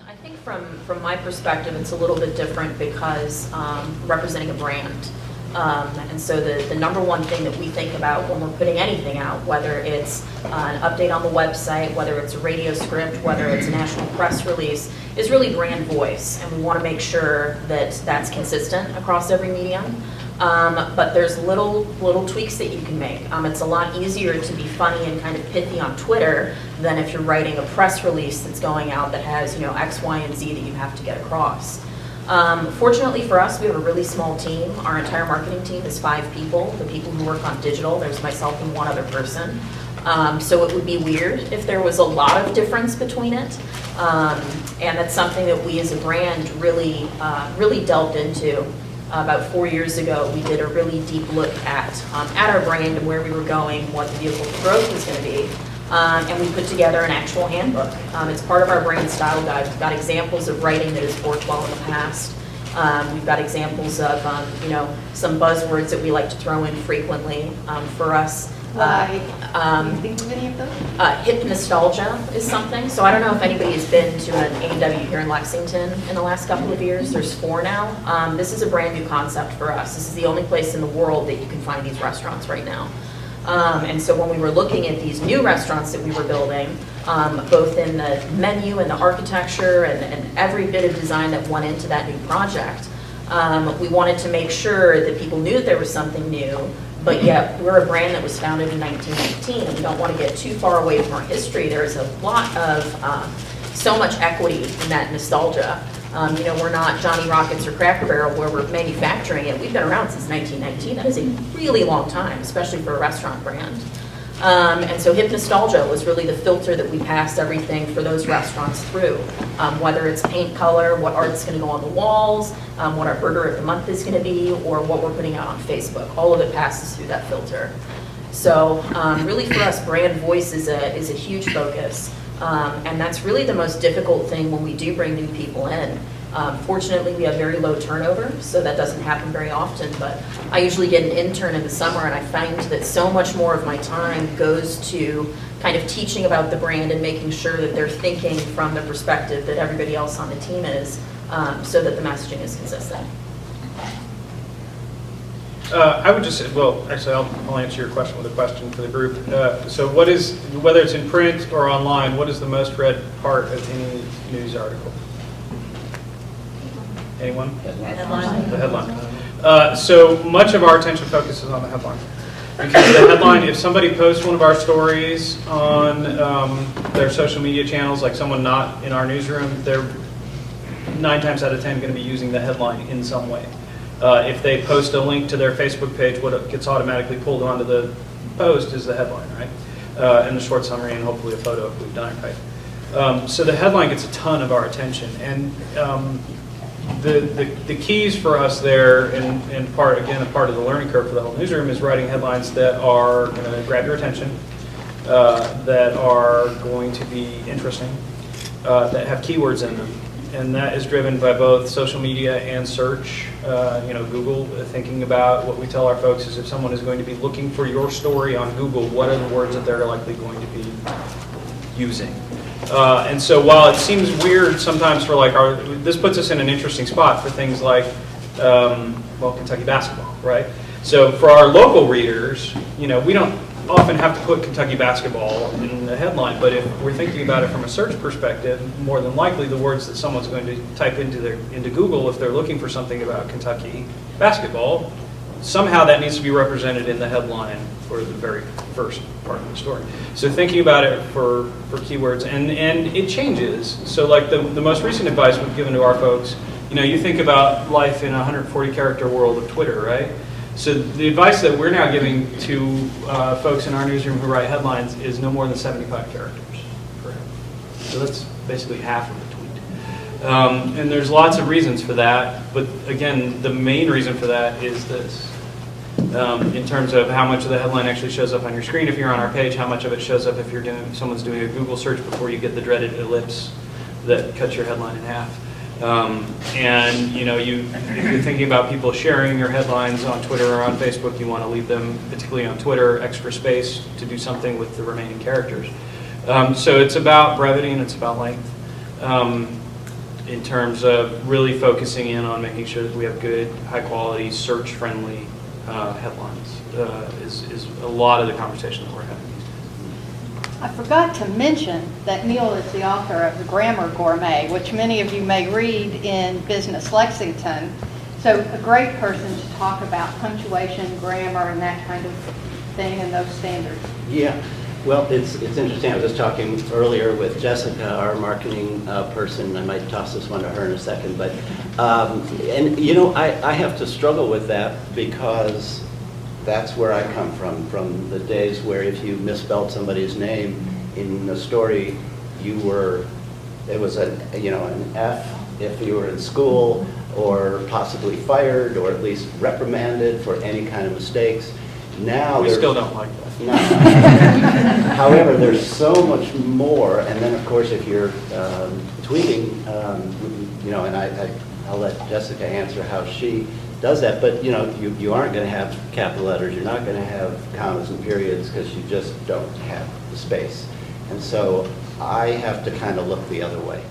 I think from my perspective, it's a little bit different because representing a brand. And so the number one thing that we think about when we're putting anything out, whether it's an update on the website, whether it's a radio script, whether it's a national press release, is really brand voice. And we want to make sure that that's consistent across every medium. But there's little tweaks that you can make. It's a lot easier to be funny and kind of pithy on Twitter than if you're writing a press release that's going out that has, you know, X, Y, and Z that you have to get across. Fortunately for us, we have a really small team. Our entire marketing team is 5 people. The people who work on digital, there's myself and one other person. So it would be weird if there was a lot of difference between it. And that's something that we as a brand really delved into. About 4 years ago, we did a really deep look at our brand and where we were going, what the vehicle for growth was going to be. And we put together an actual handbook. It's part of our brand style guide. We've got examples of writing that has worked well in the past. We've got examples of you know, some buzzwords that we like to throw in frequently for us. Can you think of any of those? Hip nostalgia is something. So I don't know if anybody has been to an AEW here in Lexington in the last couple of years. There's 4 now. This is a brand new concept for us. This is the only place in the world that you can find these restaurants right now. And so when we were looking at these new restaurants that we were building, both in the menu and the architecture and every bit of design that went into that new project, we wanted to make sure that people knew that there was something new, but yet we're a brand that was founded in 1919, and we don't want to get too far away from our history. There is a lot of, so much equity in that nostalgia. You know, we're not Johnny Rockets or Cracker Barrel where we're manufacturing it. We've been around since 1919. That is a really long time, especially for a restaurant brand. And so hip nostalgia was really the filter that we passed everything for those restaurants through. Whether it's paint color, what art's going to go on the walls, what our burger of the month is going to be, or what we're putting out on Facebook. All of it passes through that filter. So really for us, brand voice is a huge focus. And that's really the most difficult thing when we do bring new people in. Fortunately, we have very low turnover, so that doesn't happen very often, but I usually get an intern in the summer, and I find that so much more of my time goes to kind of teaching about the brand and making sure that they're thinking from the perspective that everybody else on the team is, so that the messaging is consistent. I would just say, well, actually, I'll answer your question with a question for the group. So what is, whether it's in print or online, what is the most read part of any news article? Anyone? Headline. The headline. So much of our attention focuses on the headline. Because the headline, if somebody posts one of our stories on their social media channels, like someone not in our newsroom, they're 9 times out of 10 going to be using the headline in some way. If they post a link to their Facebook page, what gets automatically pulled onto the post is the headline, right? And the short summary and hopefully a photo if we've done it right. So the headline gets a ton of our attention. And the keys for us there, and part, again, a part of the learning curve for the whole newsroom, is writing headlines that are going to grab your attention, that are going to be interesting, that have keywords in them. And that is driven by both social media and search. You know, Google, thinking about what we tell our folks is if someone is going to be looking for your story on Google, what are the words that they're likely going to be using? And so while it seems weird sometimes for like this puts us in an interesting spot for things like, well, Kentucky basketball, right? So for our local readers, you know, we don't often have to put Kentucky basketball in the headline, but if we're thinking about it from a search perspective, more than likely the words that someone's going to type into Google if they're looking for something about Kentucky basketball, somehow that needs to be represented in the headline for the very first part of the story. So thinking about it for keywords, and it changes. So like the most recent advice we've given to our folks, you know, you think about life in a 140 character world of Twitter, right? So the advice that we're now giving to folks in our newsroom who write headlines is no more than 75 characters per headline. So that's basically half of the tweet. And there's lots of reasons for that, but again, the main reason for that is this. In terms of how much of the headline actually shows up on your screen if you're on our page, how much of it shows up if you're someone's doing a Google search before you get the dreaded ellipse that cuts your headline in half. And you know, if you're thinking about people sharing your headlines on Twitter or on Facebook, you want to leave them, particularly on Twitter, extra space to do something with the remaining characters. So it's about brevity and it's about length. in terms of really focusing in on making sure that we have good, high-quality, search-friendly headlines is a lot of the conversation that we're having. I forgot to mention that Neil is the author of The Grammar Gourmet, which many of you may read in Business Lexington. So a great person to talk about punctuation, grammar, and that kind of thing, and those standards. Yeah, well, it's interesting. I was just talking earlier with Jessica, our marketing person. I might toss this one to her in a second, but and you know, I have to struggle with that because that's where I come from the days where if you misspelled somebody's name in a story, it was an F if you were in school, or possibly fired, or at least reprimanded for any kind of mistakes. Now We still don't like that. No. However, there's so much more, and then of course if you're tweeting, and I'll let Jessica answer how she does that, but you aren't going to have capital letters, you're not going to have commas and periods because you just don't have the space. And so I have to kind of look the other way.